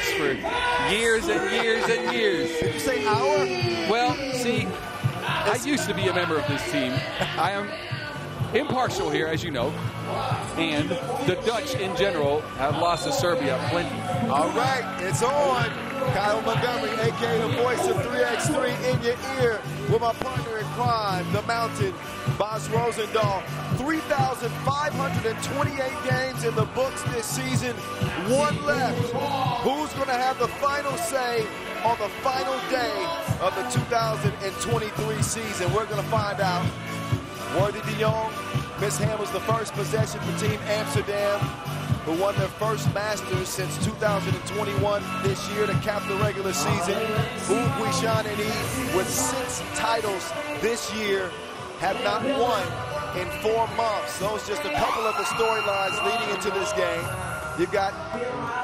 Ducks for years and years and years. Did you say our? Well, see, I used to be a member of this team. I am impartial here, as you know. And the Dutch in general have lost to Serbia plenty. All right, it's on. Kyle Montgomery, a.k.a. the voice of 3x3 in your ear, with my partner in crime, the Mountain, Bas Rosendahl. 3,528 games in the books this season. One left. Who's going to have the final say on the final day of the 2023 season? We're going to find out. Worthy de Jong mishandles the first possession for Team Amsterdam, who won their first Masters since 2021 this year to cap the regular season. Huishan and he, with 6 titles this year, have not won in 4 months. Those just a couple of the storylines leading into this game. You've got,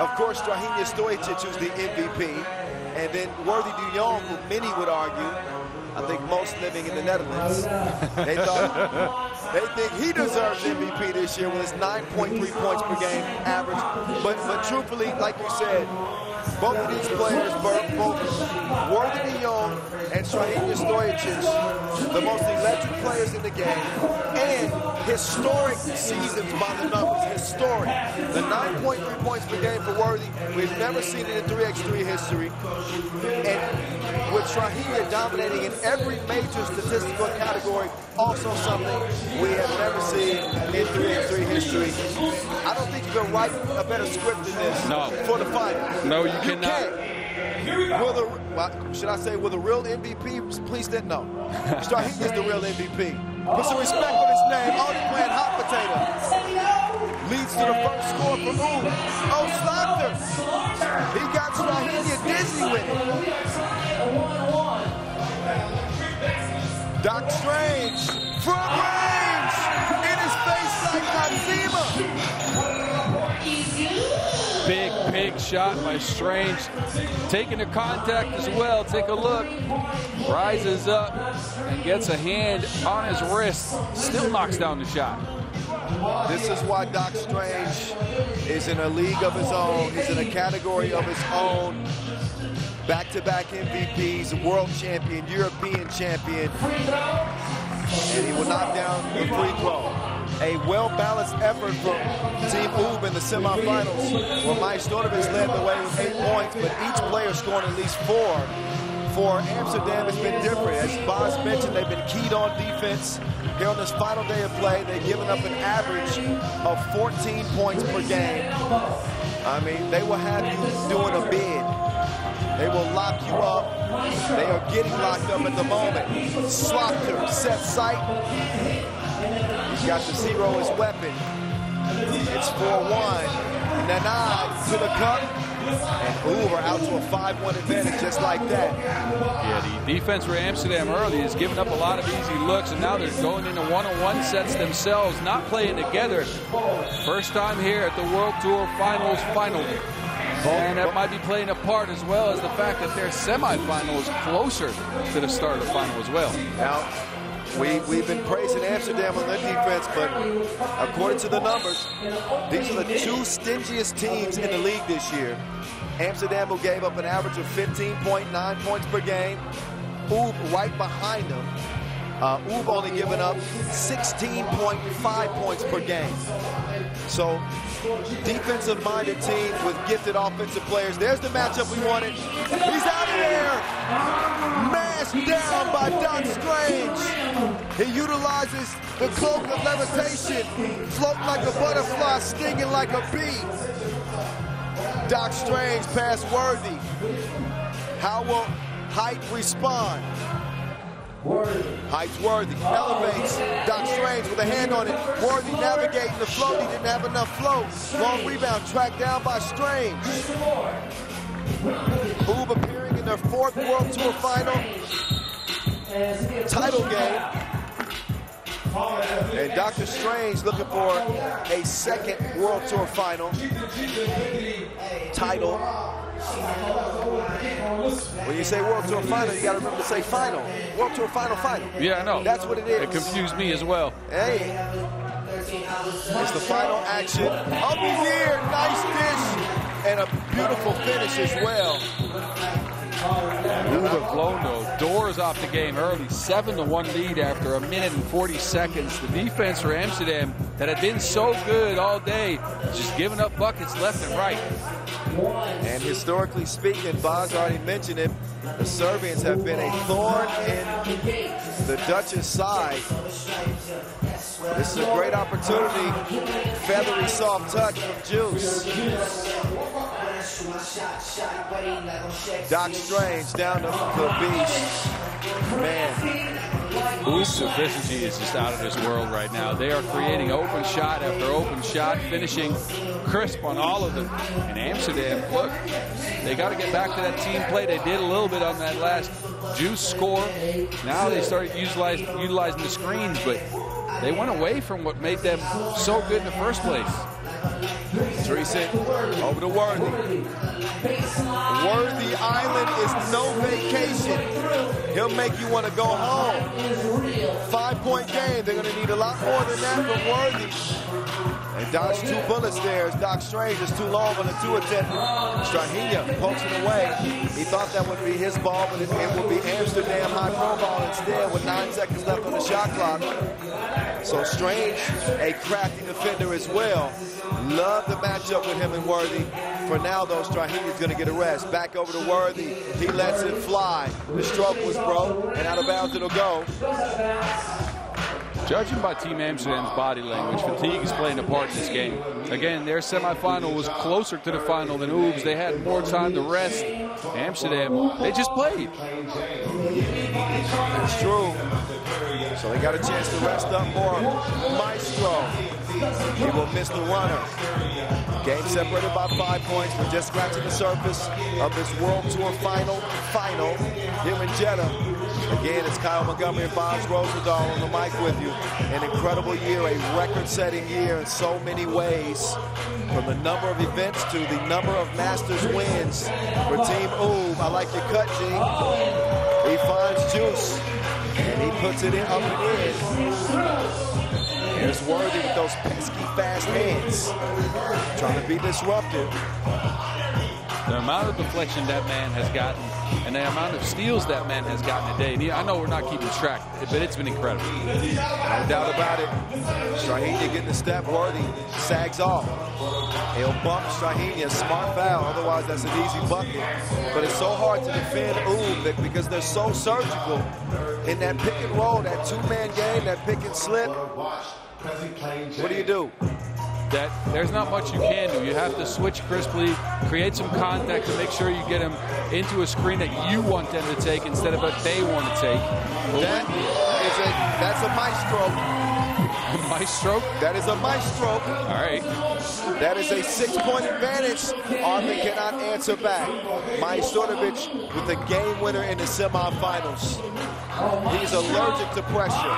of course, Strahinja Stojic, who's the MVP, and then Worthy de Jong, who many would argue, I think most living in the Netherlands, they think he deserves MVP this year with his 9.3 points per game average. But truthfully, like you said, both of these players, both Worthy de Jong and Strahinja Stojic, the most electric players in the game, and historic seasons by the numbers, historic. The 9.3 points per game for Worthy, we've never seen it in 3x3 history. And with Strahinja dominating in every major statistical category, also something we have never seen in 3x3 history. I don't think you can write a better script than this for the final. No, you cannot. Should I say, will the real MVP please then? No. Strahinja's the real MVP. Put some respect on his name. Only playing hot potato. Leads to the first score for Oob. Oh, slapped him. He got Strahinja dizzy with it. Doc Strange from range in his face like Nazima. Big shot by Strange. Taking the contact as well. Take a look. Rises up and gets a hand on his wrist. Still knocks down the shot. This is why Doc Strange is in a league of his own. He's in a category of his own. Back-to-back MVPs, world champion, European champion. And he will knock down the free throw. A well-balanced effort from Team Oob in the semifinals, where Mike Stonovich led the way with 8 points, but each player scoring at least 4. For Amsterdam, it's been different. As Bas mentioned, they've been keyed on defense. Here on this final day of play, they've given up an average of 14 points per game. I mean, they will have you doing a bid. They will lock you up. They are getting locked up at the moment. Slaughter, set sight. He's got the 0 as weapon. It's 4-1. Nanai to the cup. And Oob are out to a 5-1 advantage just like that. Yeah, the defense for Amsterdam early has given up a lot of easy looks, and now they're going into one-on-one sets themselves, not playing together. First time here at the World Tour Finals final. And that might be playing a part, as well as the fact that their semifinal is closer to the start of the final as well. Now, we've been praising Amsterdam on their defense, but according to the numbers, these are the 2 stingiest teams in the league this year. Amsterdam, who gave up an average of 15.9 points per game. Oob right behind them. Oob only giving up 16.5 points per game. So, defensive-minded team with gifted offensive players. There's the matchup we wanted. He's out of there. Mashed down by Doc Strange. He utilizes the cloak of levitation. Floating like a butterfly, stinging like a bee. Doc Strange past Worthy. How will Hype respond? Hype's Worthy, elevates, Doc Strange with a hand on it. Worthy navigating the float, he didn't have enough float. Long rebound, tracked down by Strange. Oob appearing in their 4th World Tour final title game. And Dr. Strange looking for a 2nd World Tour final title. When you say World Tour final, you got to remember to say final. World Tour final. Yeah, I know. That's what it is. It confused me as well. Hey, it's the final action of the year. Nice dish and a beautiful finish as well. Uber blown though. Doors off the game early. 7-1 lead after 1 minute and 40 seconds. The defense for Amsterdam that had been so good all day, just giving up buckets left and right. And historically speaking, Boz already mentioned it, the Serbians have been a thorn in the Dutch's side. This is a great opportunity. Feathery soft touch from Juice. Doc Strange down to the beast. Man. Booth's efficiency is just out of this world right now. They are creating open shot after open shot, finishing crisp on all of them. And Amsterdam, look, they got to get back to that team play. They did a little bit on that last Juice score. Now they started utilizing the screens, but they went away from what made them so good in the first place. Dreesen over to Worthy. Worthy Island is no vacation. He'll make you want to go home. 5-point game. They're going to need a lot more than that from Worthy. And dodged 2 bullets there as Doc Strange is too long on the 2 attempt. Strahinja pokes it away. He thought that would be his ball, but it would be Amsterdam HiPRO ball instead with 9 seconds left on the shot clock. So Strange, a crafty defender as well. Love the matchup with him and Worthy. For now, though, Strahinja's going to get a rest. Back over to Worthy. He lets it fly. The stroke was broke, and out of bounds it'll go. Judging by Team Amsterdam's body language, fatigue is playing a part in this game. Again, their semifinal was closer to the final than Oobs. They had more time to rest. Amsterdam, they just played. It's true. So they got a chance to rest up more. Maestro, he will miss the runner. Game separated by 5 points. We're just scratching the surface of this World Tour final here in Jeddah. Again, it's Kyle Montgomery and Boz Rosendahl on the mic with you. An incredible year, a record-setting year in so many ways. From the number of events to the number of Masters wins for Team Oob. I like your cut, G. He finds Juice, and he puts it in up and in. Here's Worthy with those pesky fast hands. Trying to be disruptive. The amount of deflection that man has gotten and the amount of steals that man has gotten today. I know we're not keeping track, but it's been incredible. No doubt about it. Strahinja getting the step. Worthy sags off. He'll bump Strahinja. Smart foul. Otherwise, that's an easy bucket. But it's so hard to defend Oob because they're so surgical in that pick and roll, that 2-man game, that pick and slip. What do you do? That there's not much you can do. You have to switch crisply, create some contact to make sure you get them into a screen that you want them to take instead of what they want to take. That's a maestro. A maestro? That is a maestro. All right. That is a 6-point advantage. Arvin cannot answer back. Majstorovic with the game winner in the semifinals. He's allergic to pressure.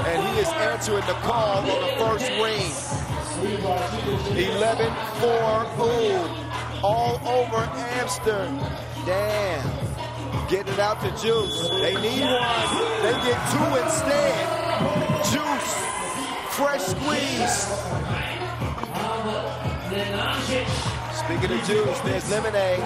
And he is answering the call on the first ring. 11-4, Oob, all over Amsterdam. Getting it out to Juice. They need one. They get 2 instead. Juice, fresh squeeze. Speaking of Juice, there's Lemonade.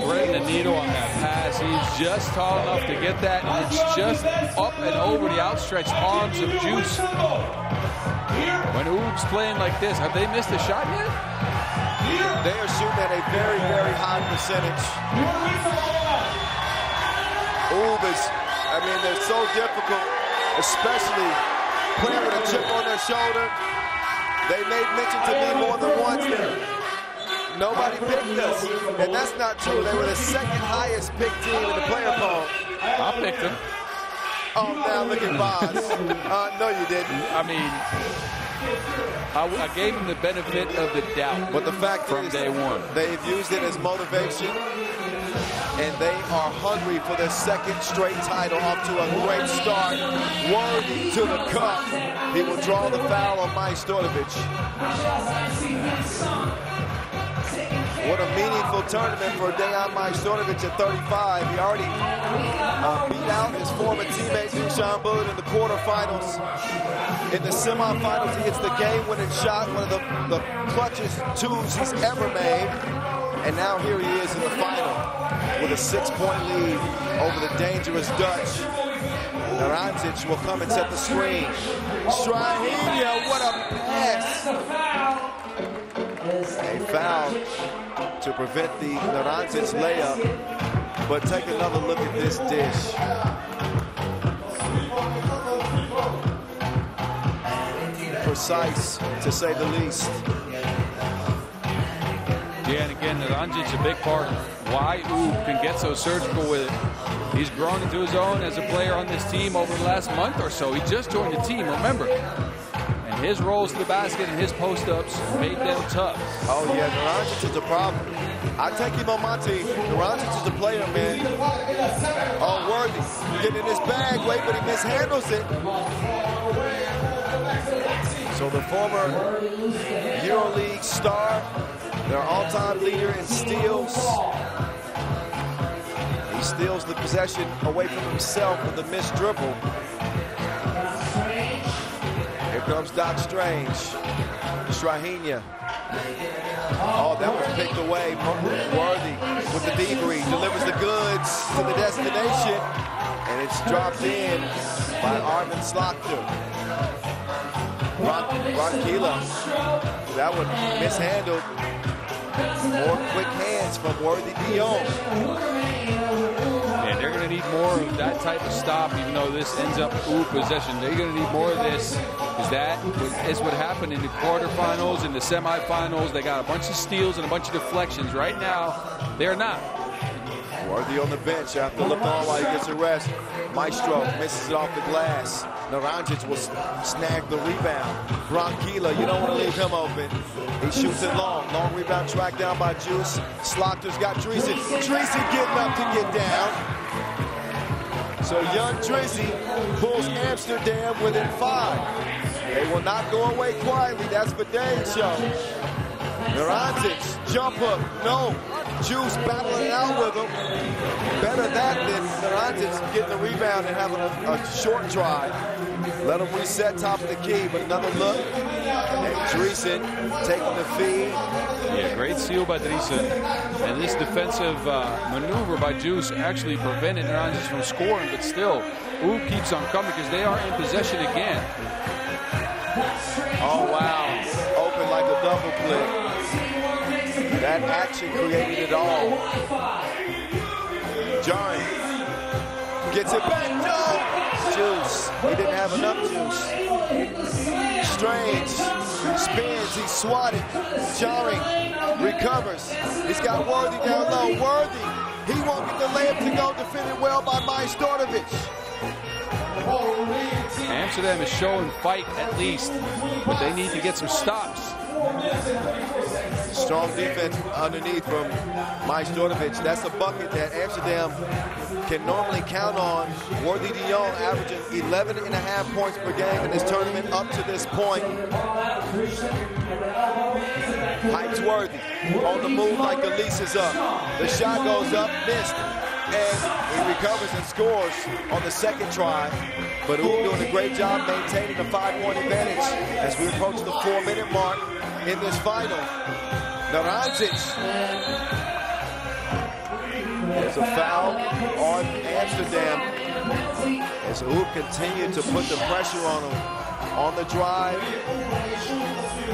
Threading the needle on that pass. He's just tall enough to get that, and it's just up and over the outstretched arms of Juice. When Oob's playing like this, have they missed a shot yet? They are shooting at a very, very high percentage. Oob is, I mean, they're so difficult, especially playing with a chip on their shoulder. They made mention to me more than once that nobody picked us, and that's not true. They were the 2nd highest picked team in the player poll. I picked them. Oh, now look at Boz. No, you didn't. I mean, I gave them the benefit of the doubt. But the fact from is, day one, they've used it as motivation, and they are hungry for their 2nd straight title. Off to a great start. Worthy to the cup. He will draw the foul on Majstorovic. What a meaningful tournament for Dejan Majstorovic at 35. He already beat out his former teammate Huishan in the quarterfinals. In the semifinals, he hits the game-winning shot, one of the clutchest twos he's ever made. And now here he is in the final with a 6-point lead over the dangerous Dutch. Naranjic will come and set the screen. Strahinja, what a pass! A foul to prevent the Naranjic layup. But take another look at this dish. Precise, to say the least. Yeah, and again, Naranjic, a big part of why Oop can get so surgical with it. He's grown into his own as a player on this team over the last month or so. He just joined the team, remember. And his rolls to the basket and his post-ups made them tough. Oh, yeah, Naranjic is a problem. I take him on my team. Naranjic is a player, man. Oh, Worthy. Getting in his bag, wait, but he mishandles it. So the former EuroLeague star, their all-time leader in steals. He steals the possession away from himself with a missed dribble. Here comes Doc Strange. Strahinja. Oh, that was picked away. Worthy with the debrief. Delivers the goods to the destination. And it's dropped in by Armin Slakter. Ronkila. That one mishandled. More quick hands from Worthy Dion. Yeah, they're going to need more of that type of stop, even though this ends up Oop possession. They're going to need more of this, because that is what happened in the quarterfinals, in the semifinals. They got a bunch of steals and a bunch of deflections. Right now, they're not. Worthy on the bench after looking on while he gets a rest. Maestro misses it off the glass. Naranjic will snag the rebound. Ronkila, you don't want to leave him open. He shoots it long. Long rebound tracked down by Juice. Slakter's got Dreesen. Dreesen getting up to get down. So young Dreesen pulls Amsterdam within 5. They will not go away quietly. That's for Dave's show. Naranjic, jump hook, no. Juice battling it out with him. Better that than Naranjic getting the rebound and having a short drive. Let him reset top of the key, but another look. And Dreesen taking the feed. Yeah, great steal by Dreesen. And this defensive maneuver by Juice actually prevented Naranjic from scoring, but still, Oop keeps on coming because they are in possession again. Oh, wow. Open like a double click. That action created it all. Jarring. Gets it back. No! Juice. He didn't have enough juice. Strange. Spins. He's swatted. Jarring. Recovers. He's got Worthy down low. Worthy. He won't get the layup to go. Defended well by Majstorovic. Amsterdam is showing fight at least, but they need to get some stops. Strong defense underneath from Majstorovic. That's a bucket that Amsterdam can normally count on. Worthy Dion averaging 11.5 points per game in this tournament up to this point. Hikes Worthy on the move like the lease is up. The shot goes up, missed. And he recovers and scores on the second try. But Oop doing a great job maintaining a 5-point advantage as we approach the 4-minute mark in this final. Naranjic. There's a foul on Amsterdam as Oop continued to put the pressure on him on the drive.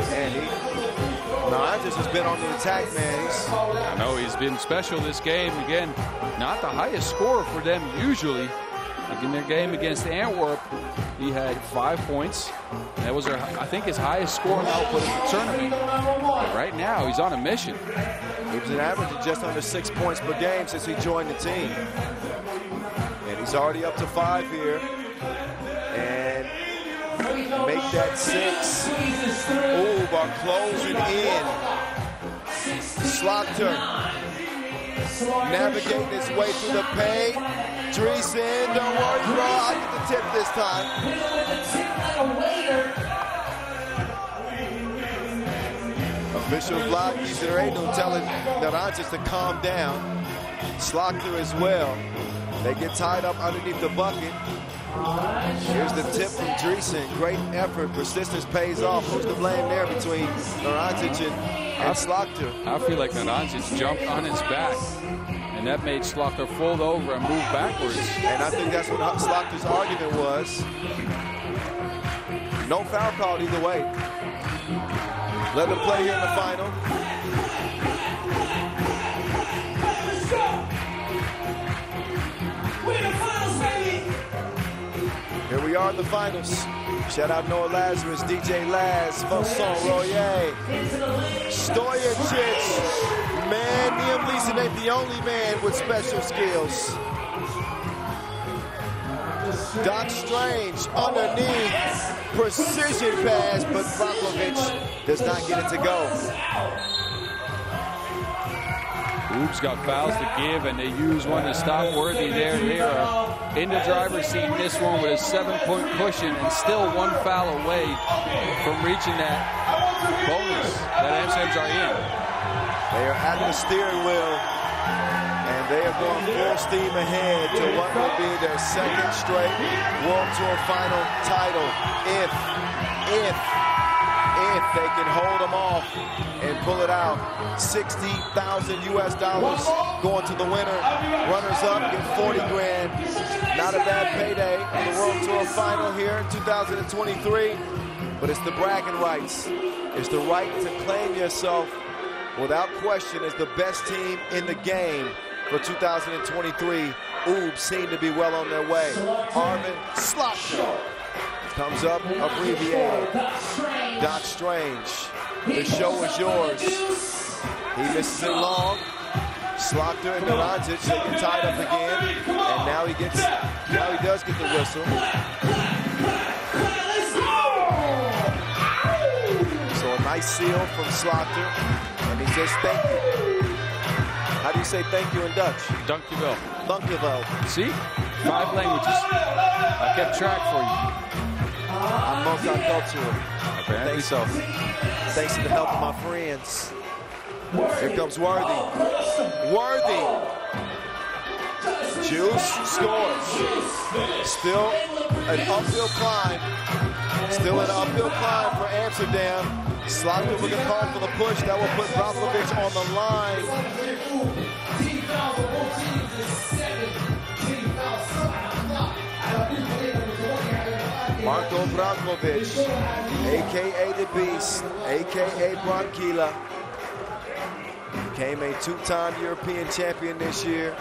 And Naranjic has been on the attack, man. I know he's been special this game. Again, not the highest scorer for them usually. Like in their game against Antwerp, he had 5 points. That was, I think, his highest scoring output in the tournament. But right now, he's on a mission. He was an average of just under 6 points per game since he joined the team. And he's already up to 5 here. And make that 6. Ooh, are closing in. Slakter navigating his way through the paint. Dreesen, don't worry, bro. I'll get the tip this time. A Official block, Izereno telling Naranjic to calm down. Slaughter as well. They get tied up underneath the bucket. Here's the tip from Dreesen. Great effort. Persistence pays off. Who's to blame there between Naranjic and Slaughter? I feel like Naranjic jumped on his back, and that made Slaughter fold over and move backwards. And I think that's what Slaughter's argument was. No foul called either way. Let them play here in the final. Here we are in the finals. Shout out Noah Lazarus, DJ Laz, Vincent Royer, Stojacic. Man, Liam Leeson ain't the only man with special skills. Doc Strange underneath, precision pass, but Brockovich does not get it to go. Oobs got fouls to give, and they use one to stop Worthy there. They are in the driver's seat in this one with a 7-point cushion and still one foul away from reaching that bonus that Amsterdam's are in. They are at the steering wheel, and they are going full steam ahead to what will be their second straight World Tour final title. If they can hold them off and pull it out. $60,000 US going to the winner. Runners up get 40 grand. Not a bad payday in the World Tour final here in 2023, but it's the bragging rights. It's the right to claim yourself without question as the best team in the game for 2023. Oobs seem to be well on their way. Arvin Slaughter comes up abbreviated. Doc Strange, the show is yours. He misses it long. Slaughter and Naranjic, they get tied up again, and now he does get the whistle. So a nice seal from Slaughter, and he says thank you. How do you say thank you in Dutch? Dankjewel. Dankjewel. See? 5 languages. I kept track for you. I'm multicultural. Apparently so. Thanks to the help of my friends. Here comes Worthy. Worthy. Juice scores. Still an uphill climb. Still an uphill climb for Amsterdam. Slaughter with a call for the push. That will put Brockovich on the line. Marko Brockovich, a.k.a. the Beast, a.k.a. Bronquilla, became a 2-time European champion this year,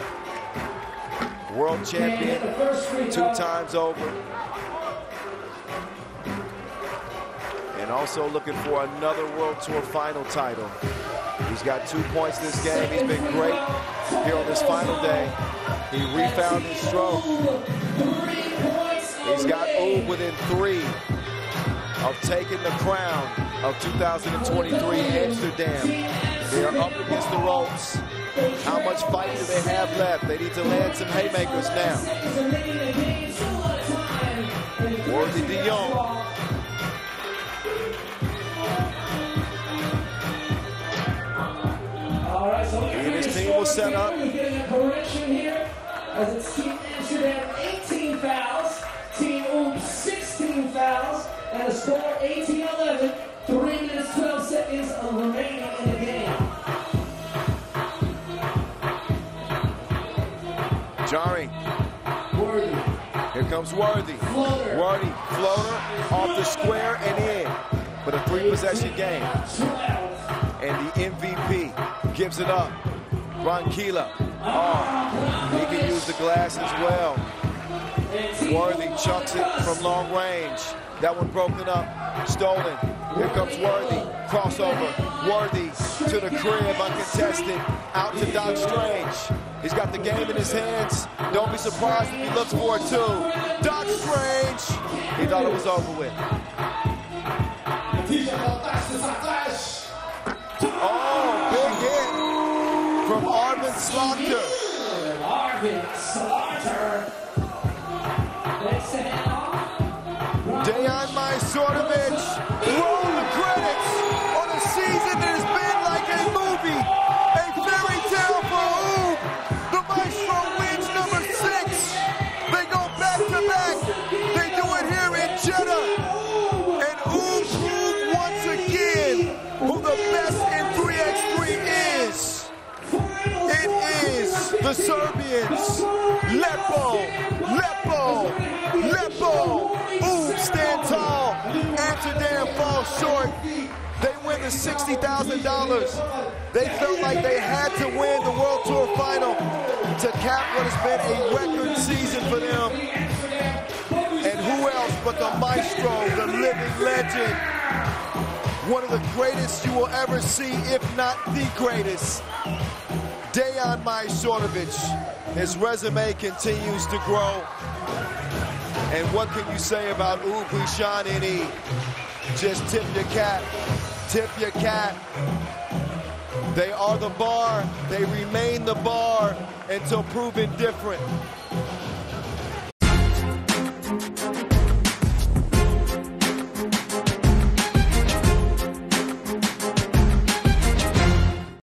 world champion 2 times over, and also looking for another World Tour final title. He's got 2 points this game. He's been great here on this final day. He refound his stroke. He's got Oob within 3 of taking the crown of 2023 Amsterdam. They are up against the ropes. How much fight do they have left? They need to land some haymakers now. Worthy de Jong. He and his team will set up. Correction here, as it's Team Amsterdam 18 fouls. Team Oom 16 fouls, and a score 18-11, 3 minutes 12 seconds remaining in the game. Jarring. Worthy. Here comes Worthy. Floater. Worthy, floater, off the square and in. But a 3-possession game. And the MVP gives it up. Bronquilla. Oh, he can use the glass as well. Worthy chucks it from long range. That one broken up, stolen. Here comes Worthy, crossover. Worthy to the crib, uncontested. Out to Doc Strange. He's got the game in his hands. Don't be surprised if he looks for it too. Doc Strange. He thought it was over with. Oh, big hit from Arvin Slaughter. Arvin Slaughter. Dejan Majsorovic, roll the credits on a season that has been The Serbians, Lepo. Ooh, stand tall. Amsterdam falls short. They win the $60,000. They felt like they had to win the World Tour final to cap what has been a record season for them. And who else but the maestro, the living legend, one of the greatest you will ever see, if not the greatest, Dejan Majstorovic. His resume continues to grow. And what can you say about Huishan NE? Just tip your cap. Tip your cap. They are the bar. They remain the bar until proven different.